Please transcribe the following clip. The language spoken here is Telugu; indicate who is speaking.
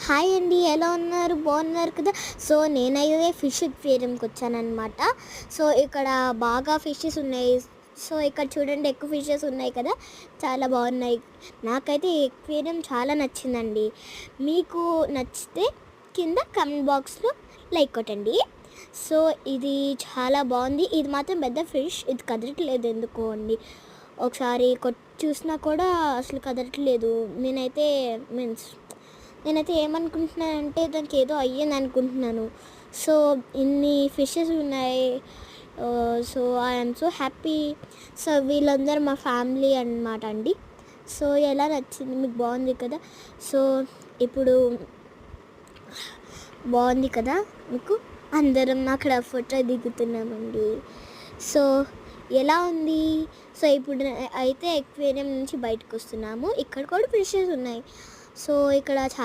Speaker 1: హాయ్ అండి, ఎలా ఉన్నారు? బాగున్నారు కదా? సో నేనైతే ఫిష్ ఎక్వేరియంకి వచ్చానన్నమాట. సో ఇక్కడ బాగా ఫిషెస్ ఉన్నాయి. సో ఇక్కడ చూడండి, ఎక్కువ ఫిషెస్ ఉన్నాయి కదా, చాలా బాగున్నాయి. నాకైతే ఈ ఎక్వేరియం చాలా నచ్చిందండి. మీకు నచ్చితే కింద కమెంట్ బాక్స్లో లైక్ కొట్టండి. సో ఇది చాలా బాగుంది. ఇది మాత్రం పెద్ద ఫిష్, ఇది కదలట్లేదు ఎందుకో అండి. ఒకసారి చూసినా కూడా అసలు కదలట్లేదు. నేనైతే ఏమనుకుంటున్నానంటే దానికి ఏదో అయ్యింది అనుకుంటున్నాను. సో ఇన్ని ఫిషెస్ ఉన్నాయి. So I'm so happy. So వీళ్ళందరూ మా ఫ్యామిలీ అన్నమాట అండి. సో ఎలా నచ్చింది మీకు? బాగుంది కదా? సో ఇప్పుడు బాగుంది కదా మీకు? అందరం అక్కడ ఫోటో దిగుతున్నామండి. సో ఎలా ఉంది? సో ఇప్పుడు అయితే ఎక్వేరియం నుంచి బయటకు వస్తున్నాము. ఇక్కడ కూడా ఫిషెస్ ఉన్నాయి. సో ఇక్కడ